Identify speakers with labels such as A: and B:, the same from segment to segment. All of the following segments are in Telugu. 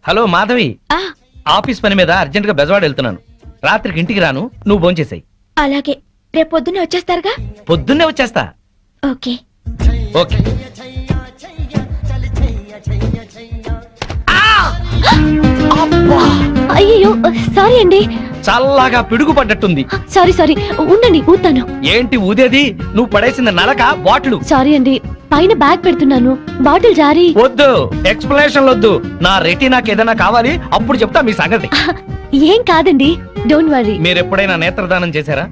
A: హలో మాధవి, ఆఫీస్ పని మీద అర్జెంట్ గా బెజవాడ వెళ్తున్నాను. రాత్రికి ఇంటికి రాను, నువ్వు భోంచేసాయి.
B: అలాగే, రేపు పొద్దున్నే వచ్చేస్తారుగా?
A: పొద్దున్నే వచ్చేస్తా.
B: Okay
A: okay.
B: అయ్యో సారీ అండి.
A: చల్లగా పిడుగు పడ్డట్టుంది.
B: సారీ సారీ, ఉండండి ఊతాను.
A: ఏంటి ఊదేది? నువ్వు పడేసింది నలక బాటిల్.
B: సారీ అండి, పైన బ్యాగ్ పెడుతున్నాను, బాటిల్ జారీ.
A: వద్దు, ఎక్స్ప్లెనేషన్ వద్దు. నా రెటీనాకి ఏదైనా కావాలి, అప్పుడు చెప్తా మీ సంగతి.
B: ఏం కాదండి, డోంట్ వరీ.
A: మీరు ఎప్పుడైనా నేత్రదానం చేశారా?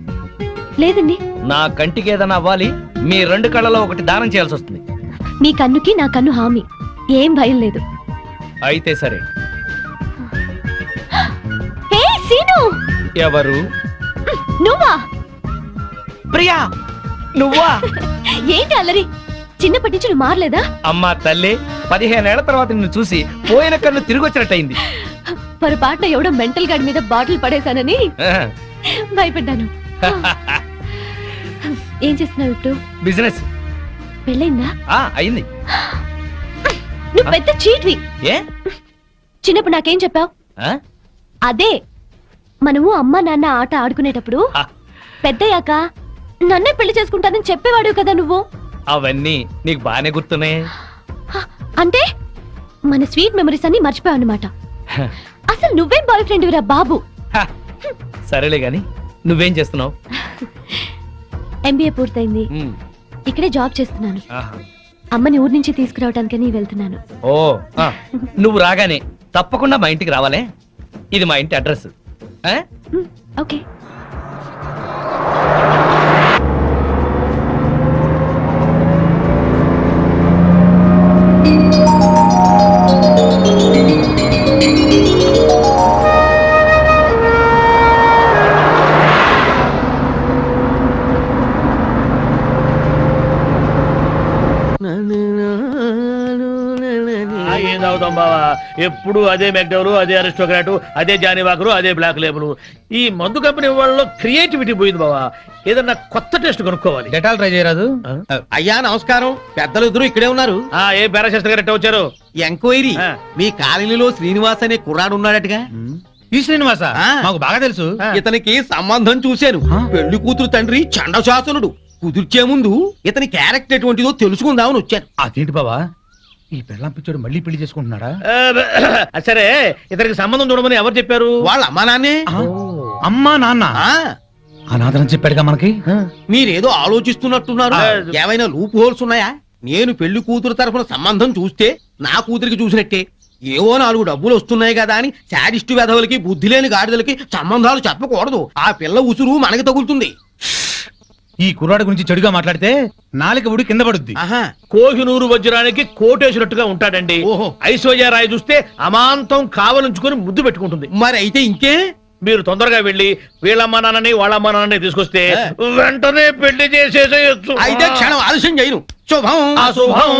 B: లేదండి.
A: నా కంటికి ఏదైనా అవ్వాలి, మీ 2 కళ్ళలో ఒకటి దానం చేయాల్సి వస్తుంది.
B: మీ కన్నుకి నా కన్ను హామీ, ఏం భయం లేదు.
A: అయితే సరే.
B: హే సీను.
A: ఎవరు?
B: నువ్వా?
A: ప్రియా నువ్వా?
B: ఏంటి అల్లరి? చిన్నప్పటి నుంచి నువ్వు మారలేదా?
A: అమ్మా తల్లి, 15 ఏళ్ల తర్వాత నిన్ను చూసి పోయిన కన్ను తిరిగి వచ్చినట్టయింది.
B: పొరపాటున ఎవడో మెంటల్ గార్డ్ మీద బాటిల్ పడేశానని భయపడ్డాను. ఏం చేస్తున్నావు ఇప్పుడు?
A: బిజినెస్.
B: పెళ్ళైందా?
A: అయింది.
B: నువ్వు పెద్ద చీట్వి.
A: ఏ?
B: చిన్నప్పుడు నాకేం చెప్పావు? అదే, మనము అమ్మా నాన్న ఆట ఆడుకునేటప్పుడు పెద్దయ్యాక నన్నే పెళ్లి చేసుకుంటానని చెప్పేవాడు కదా నువ్వు.
A: అవన్నీ నీకు బానే గుర్తున్నాయి.
B: అంటే మన స్వీట్ మెమరీస్ అన్ని మర్చిపోయావు అన్నమాట. అసలు నువ్వేం బాయ్ ఫ్రెండ్ రా బాబు.
A: సరేలే గాని, నువ్వేం చేస్తున్నావు?
B: ఎంబీఏ పూర్తయింది, ఇక్కడే జాబ్ చేస్తున్నాను. అమ్మని ఊరి నుంచి తీసుకురావడానికని వెళ్తున్నాను.
A: ఓ, నువ్వు రాగానే తప్పకుండా మా ఇంటికి రావాలే. ఇది మా ఇంటి అడ్రస్.
B: ఓకే.
C: ఏం తాగుతాం బావా? ఎప్పుడు అదే మెక్డవరు, అదే అరిస్టోక్రాటు, అదే జానీవాకరు, అదే బ్లాక్ లేబుల్. ఈ మందు కంపెనీ వాళ్ళలో క్రియేటివిటీ పోయింది బావా. ఏదన్నా కొత్త టేస్ట్ కొనుక్కోవాలి.
A: డెటాల్ ట్రై చేయరాదు?
D: అయ్యా నమస్కారం, పెద్దలు ఇద్దరు ఇక్కడే ఉన్నారు.
C: ఏ పారాశాస్త్రి గారు ఎట్ట వచ్చారు?
D: ఎంక్వైరీ, మీ కాలనీలో శ్రీనివాస్ అనే కుర్రాడు ఉన్నాడటగా?
A: ఈ శ్రీనివాస మాకు బాగా తెలుసు.
D: ఇతనికి సంబంధం చూశాను. పెళ్లి కూతురు తండ్రి చండశాసనుడు. కుదిర్చే ముందు ఇతని క్యారెక్టర్ ఎటువంటిదో తెలుసుకుందామని వచ్చాను.
A: అదేంటి బావా, ఈ పెళ్ళాం పిచ్చోడు మళ్ళీ పెళ్లి చేసుకుంటున్నాడా?
C: సరే, ఇతనికి సంబంధం చూడమని ఎవరు చెప్పారు?
D: వాళ్ళ అమ్మా నాన్నే.
A: అమ్మా నాన్న అనాథరం చెప్పాడుగా మనకి.
D: మీరేదో ఆలోచిస్తున్నట్టున్నారు. ఏమైనా లూప్ హోల్స్ ఉన్నాయా? నేను పెళ్లి కూతురు తరఫున సంబంధం చూస్తే నా కూతురికి చూసినట్టే. ఏవో 4 డబ్బులు వస్తున్నాయి కదా అని శాడిస్టు వెధవులకి, బుద్ధి లేని గాడిదలకి సంబంధాలు చెప్పకూడదు. ఆ పిల్ల ఉసురు మనకి తగులుతుంది.
A: ఈ కుర్రాడి గురించి చెడుగా మాట్లాడితే నాలుక ఊడి కింద పడుద్ది.
C: కోహినూరు వజ్రానికి కోటేసినట్టుగా ఉంటాడండి. ఐశ్వర్యరాయ్ చూస్తే అమాంతం కావలించుకొని ముద్దు పెట్టుకుంటుంది.
D: మరి అయితే ఇంకే,
C: మీరు తొందరగా వెళ్ళి వీళ్ళమ్మ నాన్నని వాళ్ళమ్మ నాన్నని తీసుకొస్తే వెంటనే పెళ్లి చేసేసేయచ్చు.
D: అయితే క్షణం ఆలస్యం చేయను. శుభం.
C: అశుభం.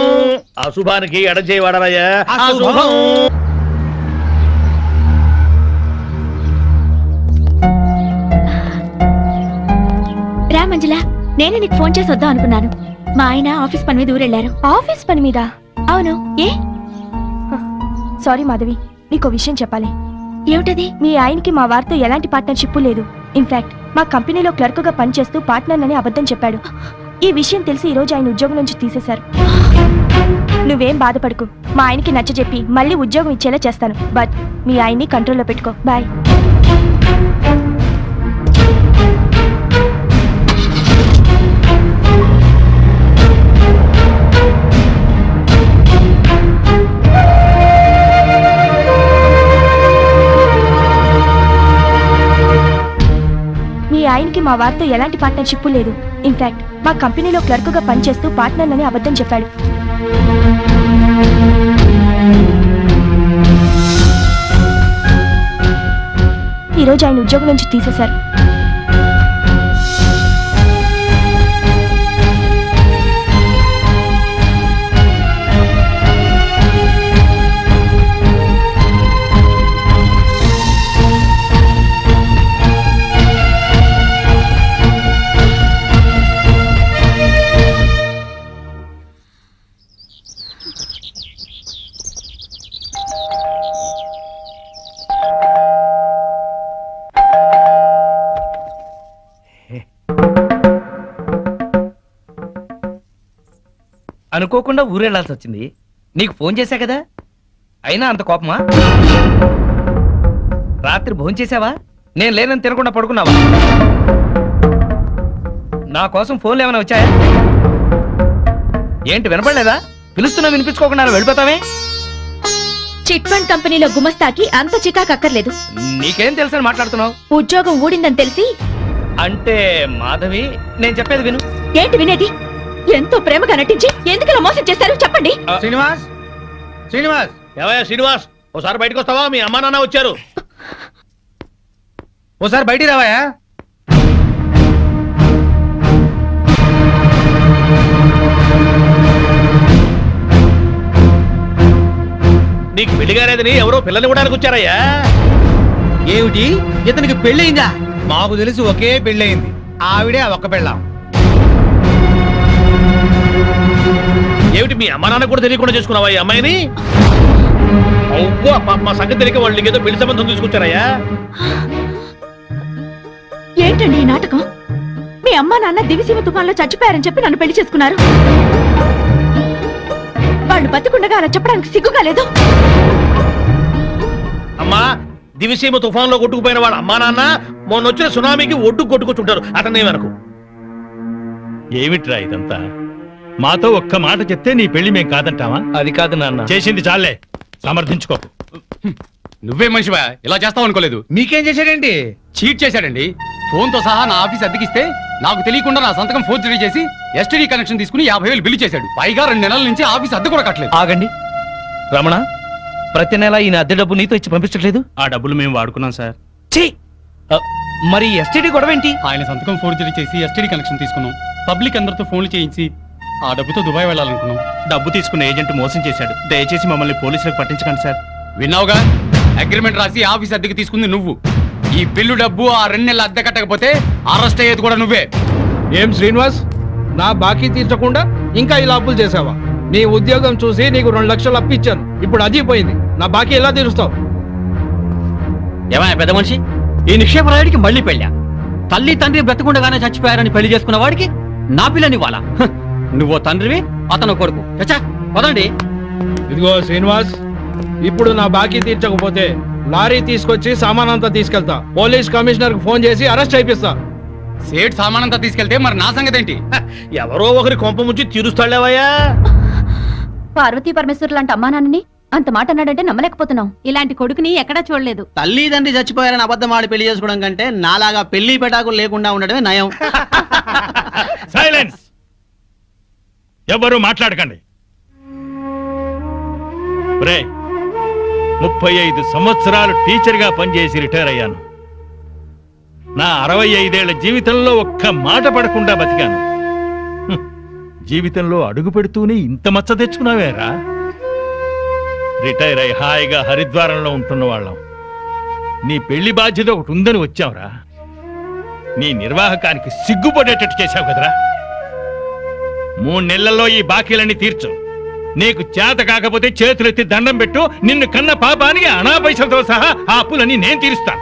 C: అశుభానికి ఎడచేయవాడరయ్యా. అశుభం.
B: రా మంజుల, నేనే నీకు ఫోన్ చేసి వద్దాం అనుకున్నాను. మా ఆయన ఆఫీస్ పని మీద ఊరెళ్ళారు. ఆఫీస్ పని మీద? అవును. ఏ?
E: సారీ మాధవి, నీకో విషయం చెప్పాలి.
B: ఏమిటది?
E: మీ ఆయనకి మా వారితో ఎలాంటి పార్ట్నర్షిప్ లేదు. ఇన్ఫాక్ట్ మా కంపెనీలో క్లర్క్ గా పనిచేస్తూ పార్ట్నర్ అని అబద్ధం చెప్పాడు. ఈ విషయం తెలిసి ఈ రోజు ఆయన ఉద్యోగం నుంచి తీసేశారు. నువ్వేం బాధపడకు, మా ఆయనకి నచ్చజెప్పి మళ్ళీ ఉద్యోగం ఇచ్చేలా చేస్తాను. బట్ మీ ఆయన్ని కంట్రోల్లో పెట్టుకో. బాయ్. ఆయనకి మా వారితో ఎలాంటి పార్ట్నర్షిప్ లేదు. ఇన్ఫాక్ట్ మా కంపెనీలో క్లర్క్ గా పనిచేస్తూ పార్ట్నర్ అని అబద్ధం చెప్పాడు. ఈ రోజు ఆయన ఉద్యోగం నుంచి తీసేశారు.
A: అనుకోకుండా ఊరెళ్ళాల్సి వచ్చింది. నీకు ఫోన్ చేశా కదా, అయినా అంత కోపమా? రాత్రి భోజనం చేసావా? నేను లేనని తినకుండా పడుకున్నావా? నా కోసం ఫోన్లు ఏమైనా వచ్చాయా? ఏంటి వినపడలేదా? పిలుస్తున్నా వినిపించుకోకుండా వెళ్ళిపోతావే.
B: చిట్ ఫండ్ కంపెనీలో గుమస్తాకి అంత చికాకు అక్కర్లేదు.
A: నీకేం తెలుసని మాట్లాడుతున్నావు?
B: ఉద్యోగం ఊడిందని తెలిసి.
A: అంటే మాధవి, నేను చెప్పేది విను.
B: ఏంటి వినేది? ఎంతో ప్రేమగా నటించి ఎందుకు ఇలా మోసం చేశారు చెప్పండి.
D: శ్రీనివాస్, శ్రీనివాస్,
C: ఏవయ్యా శ్రీనివాస్, ఓసారి బయటకు వస్తావా? మీ అమ్మా నాన్న వచ్చారు.
D: ఓసారి బయటికి రావాయా?
C: నీకు పెళ్లిగారేదని ఎవరో పిల్లని ఇవ్వడానికి వచ్చారయ్యా.
D: ఏమిటి, ఇతనికి పెళ్ళయిందా? మాకు తెలిసి ఒకే పెళ్ళయింది, ఆవిడే ఒక్క పెళ్ళాం.
C: ఏమిటి మీ అమ్మా నాన్న కూడా తెలియకుండా చేసుకున్నావా ఈ అమ్మాయిని? అవ్వో, మా సంగతి తెలియక వాళ్ళు నీకేదో పెళ్లి సంబంధం తీసుకొచ్చారయ్యా.
B: ఏంటండి ఈ నాటకం? మీ అమ్మా నాన్న దివిసీమ తుఫాన్లో చచ్చిపోయారని చెప్పి నన్ను పెళ్లి చేసుకున్నారు. వాళ్ళు బతికుండగా అలా చెప్పడానికి సిగ్గుగా లేదు.
C: అమ్మా, దివిసీమ తుఫాన్లో కొట్టుకుపోయిన వాళ్ళ అమ్మా నాన్న మొన్న వచ్చిన సునామీకి ఒడ్డు కొట్టుకొచ్చుంటారు. అతనే వరకు
F: ఏమిట్రా ఇదంతా? మాతో ఒక్క మాట చెప్తే నీ పెళ్లి మేం కాదంటావా?
A: అది కాదు నాన్న.
F: చేసింది చాలే, సమర్థించుకోకు.
G: నువ్వే మనిషివా? ఇలా చేస్తావు అనుకోలేదు.
D: మీకేం చేశాడండి?
G: చీట్ చేశాడండి. ఫోన్ తో సహా నా ఆఫీస్ అద్దెకిస్తే నాకు తెలియకుండా నా సంతకం ఫోర్జరీ చేసి ఎస్టీడీ కనెక్షన్ తీసుకుని 50,000 బిల్లు చేశాడు. పైగా 2 నెలల నుంచి ఆఫీస్ అద్దె కూడా కట్టలేదు.
A: ఆగండి రమణ, ప్రతి నెల ఈయన అద్దె డబ్బు నీతో ఇచ్చి పంపించట్లేదు?
F: ఆ డబ్బులు మేము వాడుకున్నాం సార్.
A: ఛీ! మరి ఎస్టీడీ గొడవ ఏంటి?
G: ఆయన సంతకం ఫోర్జరీ చేసి ఎస్టీడీ కనెక్షన్ తీసుకున్నాం. పబ్లిక్ అందరితో ఫోన్లు చేయించి ఆ డబ్బుతో దుబాయ్ వెళ్ళాలనుకున్నాం.
F: డబ్బు తీసుకున్న ఏజెంట్ మోసం చేశాడు. దయచేసి మమ్మల్ని పోలీసులకు పట్టించకండి సార్.
G: విన్నావుగా, అగ్రిమెంట్ రాసి ఆఫీస్ అద్దెకి తీసుకుంది నువ్వు. ఈ బిల్లు డబ్బు ఆ 2 నెలల అద్దె కట్టకపోతే అరెస్ట్ అయ్యేది కూడా నువ్వే.
H: ఏం శ్రీనివాస్, నా బాకీ తీర్చకుండా ఇంకా ఇలా అప్పులు చేసావా? నీ ఉద్యోగం చూసి నీకు 2 లక్షలు అప్పిచ్చాను, ఇప్పుడు అది పోయింది. నా బాకీ ఎలా తీరుస్తావు?
I: ఏమైనా పెద్ద మనిషి, ఈ నిక్షేప రాయుడికి మళ్ళీ పెళ్ళా? తల్లి తండ్రి బ్రతకుండగానే చచ్చిపోయారని పెళ్లి చేసుకున్న వాడికి నా పిల్లని ఇవ్వాలా? నువ్వో తండ్రివి, అతను కొడుకు. చచ్చా, పదండి.
H: ఇదిగో శ్రీనివాస్, ఇప్పుడు నా బాకీ తీర్చకపోతే లారీ తీసుకొచ్చి సామానంతా తీసుకెళ్తా. పోలీస్ కమిషనర్ కు ఫోన్ చేసి అరెస్ట్ అయిపిస్తా.
G: సేట్ సామానంతా తీసుకెళ్తే మరి నా సంగతి ఏంటి?
C: ఎవరో ఒకరి కొంప ముంచి తీరుస్తాడేవయ్యా.
B: పార్వతీ పరమేశ్వరు లాంటి అమ్మా నాన్నని అంత మాట అన్నాడంటే నమ్మలేకపోతున్నాం. ఇలాంటి కొడుకుని ఎక్కడా చూడలేదు.
I: తల్లి తండ్రి చచ్చిపోయారని అబద్ధం ఆడి పెళ్లి చేసుకోవడం కంటే నాలాగా పెళ్లి పెటాకులు లేకుండా ఉండడమే నయం.
F: సైలెన్స్! ఎవరు మాట్లాడకండి. 35 సంవత్సరాలు టీచర్గా పనిచేసి రిటైర్ అయ్యాను. నా 65 ఏళ్ల జీవితంలో ఒక్క మాట పడకుండా బతికాను. జీవితంలో అడుగు పెడుతూనే ఇంత మచ్చ తెచ్చుకున్నావేరా? రిటైర్ అయి హాయిగా హరిద్వారంలో ఉంటున్న వాళ్ళం. నీ పెళ్లి బాధ్యత ఒకటి ఉందని వచ్చావురా. నీ నిర్వాహకానికి సిగ్గుపడేటట్టు చేశావు కదరా. 3 నెలల్లో ఈ బాకీలన్నీ తీర్చు. నీకు చేత కాకపోతే చేతులెత్తి దండం పెట్టు. నిన్ను కన్న పాపానికి అనాపైసలతో సహా ఆ అప్పులన్నీ నేను తీరుస్తాను.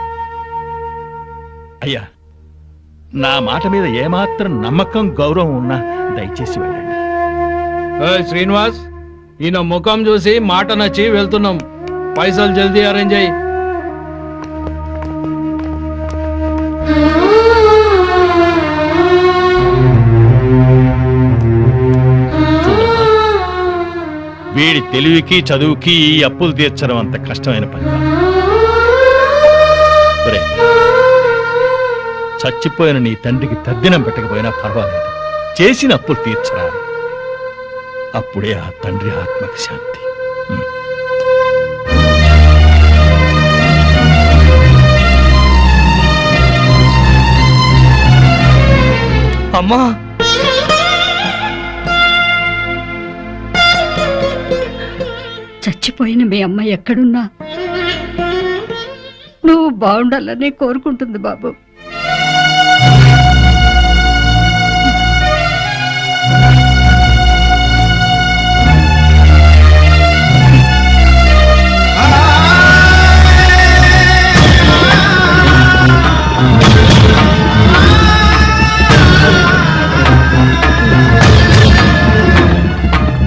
F: అయ్యా, నా మాట మీద ఏమాత్రం నమ్మకం గౌరవం ఉన్నా దయచేసి వెళ్ళండి.
H: శ్రీనివాస్, ఈయన ముఖం చూసి మాట నచ్చి వెళ్తున్నాం. పైసలు జల్దీ అరేంజ్ అయ్యి.
F: వీడి తెలివికి చదువుకి ఈ అప్పులు తీర్చడం అంత కష్టమైన పని కాదు. ఒరేయ్, చచ్చిపోయిన నీ తండ్రికి తద్దినం పెట్టకపోయినా పర్వాలేదు, చేసిన అప్పులు తీర్చరా. అప్పుడే ఆ తండ్రి ఆత్మకి శాంతి.
A: అమ్మా,
J: చచ్చిపోయిన మీ అమ్మ ఎక్కడున్నా నువ్వు బాగుండాలని కోరుకుంటుంది బాబు.